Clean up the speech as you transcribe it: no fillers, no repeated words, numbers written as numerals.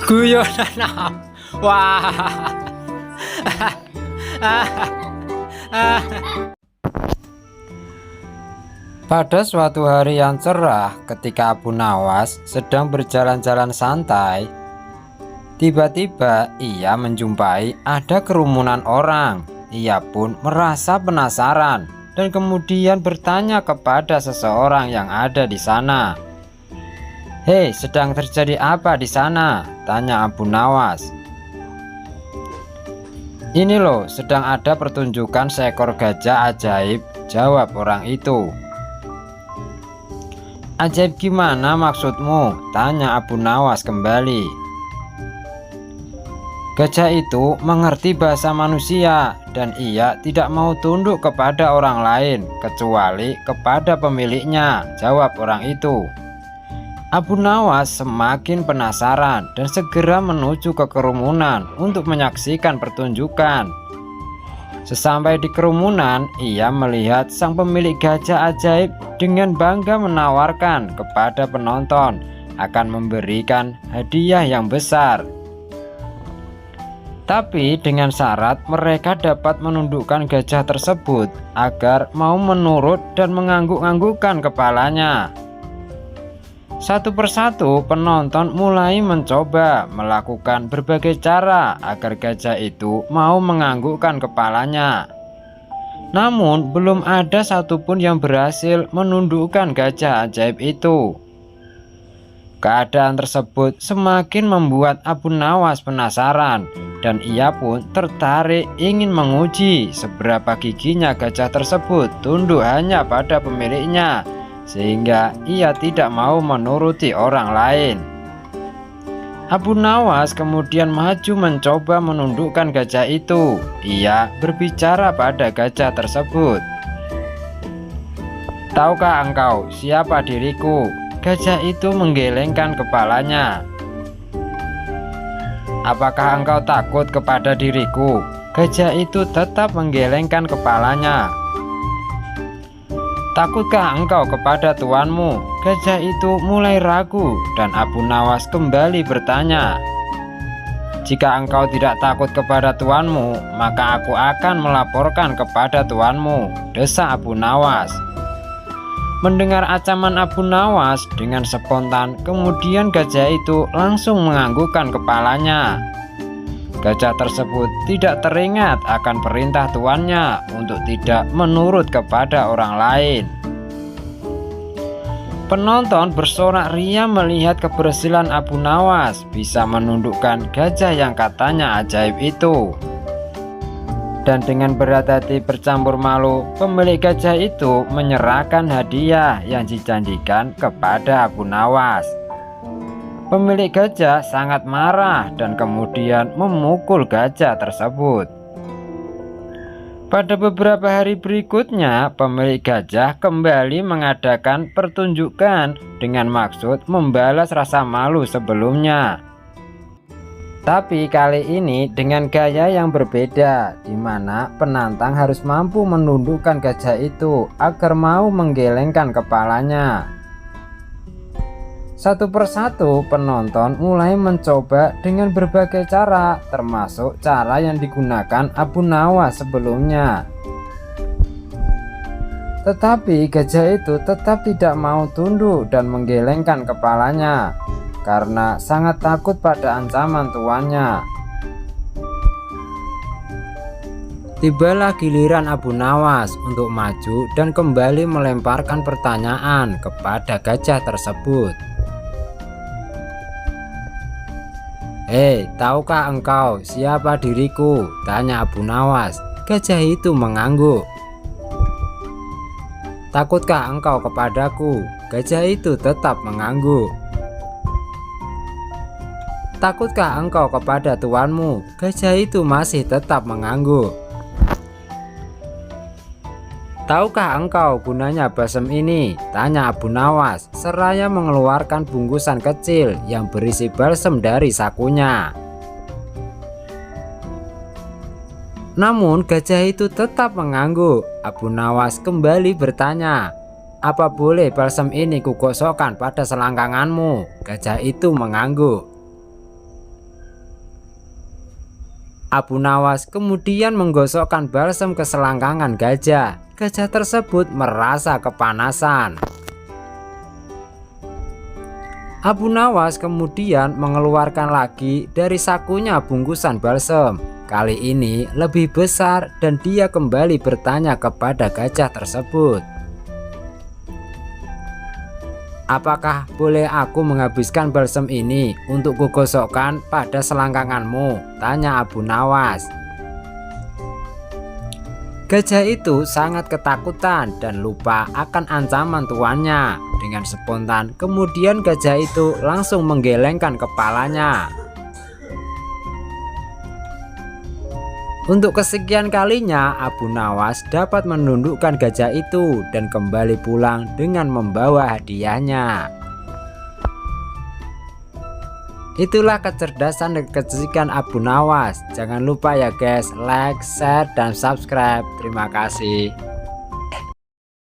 Guyonan. Wah. Pada suatu hari yang cerah, ketika Abu Nawas sedang berjalan-jalan santai, tiba-tiba ia menjumpai ada kerumunan orang. Ia pun merasa penasaran dan kemudian bertanya kepada seseorang yang ada di sana. "Hei, sedang terjadi apa di sana?" tanya Abu Nawas. "Ini loh, sedang ada pertunjukan seekor gajah ajaib," jawab orang itu. "Ajaib gimana maksudmu?" tanya Abu Nawas kembali. Gajah itu mengerti bahasa manusia dan ia tidak mau tunduk kepada orang lain kecuali kepada pemiliknya, jawab orang itu. Abu Nawas semakin penasaran dan segera menuju ke kerumunan untuk menyaksikan pertunjukan. Sesampai di kerumunan, ia melihat sang pemilik gajah ajaib dengan bangga menawarkan kepada penonton akan memberikan hadiah yang besar. Tapi dengan syarat mereka dapat menundukkan gajah tersebut agar mau menurut dan mengangguk-anggukkan kepalanya. Satu persatu penonton mulai mencoba melakukan berbagai cara agar gajah itu mau menganggukkan kepalanya. Namun belum ada satupun yang berhasil menundukkan gajah ajaib itu. Keadaan tersebut semakin membuat Abu Nawas penasaran dan ia pun tertarik ingin menguji seberapa giginya gajah tersebut tunduk hanya pada pemiliknya, sehingga ia tidak mau menuruti orang lain. Abu Nawas kemudian maju mencoba menundukkan gajah itu. Ia berbicara pada gajah tersebut. "Tahukah engkau siapa diriku?" Gajah itu menggelengkan kepalanya. "Apakah engkau takut kepada diriku?" Gajah itu tetap menggelengkan kepalanya. "Takutkah engkau kepada tuanmu?" Gajah itu mulai ragu dan Abu Nawas kembali bertanya. "Jika engkau tidak takut kepada tuanmu, maka aku akan melaporkan kepada tuanmu," desak Abu Nawas. Mendengar ancaman Abu Nawas, dengan spontan kemudian gajah itu langsung menganggukkan kepalanya. Gajah tersebut tidak teringat akan perintah tuannya untuk tidak menurut kepada orang lain. Penonton bersorak riang melihat keberhasilan Abu Nawas bisa menundukkan gajah yang katanya ajaib itu. Dan dengan berat hati bercampur malu, pemilik gajah itu menyerahkan hadiah yang dijanjikan kepada Abu Nawas. Pemilik gajah sangat marah dan kemudian memukul gajah tersebut. Pada beberapa hari berikutnya, pemilik gajah kembali mengadakan pertunjukan dengan maksud membalas rasa malu sebelumnya. Tapi kali ini dengan gaya yang berbeda, di mana penantang harus mampu menundukkan gajah itu agar mau menggelengkan kepalanya. Satu persatu penonton mulai mencoba dengan berbagai cara, termasuk cara yang digunakan Abu Nawas sebelumnya. Tetapi gajah itu tetap tidak mau tunduk dan menggelengkan kepalanya karena sangat takut pada ancaman tuannya. Tibalah giliran Abu Nawas untuk maju dan kembali melemparkan pertanyaan kepada gajah tersebut. "Hei, tahukah engkau siapa diriku?" tanya Abu Nawas. Gajah itu mengangguk. "Takutkah engkau kepadaku?" Gajah itu tetap mengangguk. "Takutkah engkau kepada tuanmu?" Gajah itu masih tetap mengangguk. "Tahukah engkau gunanya balsam ini?" tanya Abu Nawas seraya mengeluarkan bungkusan kecil yang berisi balsam dari sakunya. Namun gajah itu tetap mengangguk. Abu Nawas kembali bertanya, "Apa boleh balsam ini kugosokkan pada selangkanganmu?" Gajah itu mengangguk. Abu Nawas kemudian menggosokkan balsem ke selangkangan gajah. Gajah tersebut merasa kepanasan. Abu Nawas kemudian mengeluarkan lagi dari sakunya bungkusan balsem. Kali ini lebih besar dan dia kembali bertanya kepada gajah tersebut. "Apakah boleh aku menghabiskan balsem ini untuk kugosokkan pada selangkanganmu?" tanya Abu Nawas. Gajah itu sangat ketakutan dan lupa akan ancaman tuannya. Dengan spontan kemudian gajah itu langsung menggelengkan kepalanya. Untuk kesekian kalinya Abu Nawas dapat menundukkan gajah itu dan kembali pulang dengan membawa hadiahnya. Itulah kecerdasan dan kecerdikan Abu Nawas. Jangan lupa ya guys, like, share, dan subscribe. Terima kasih.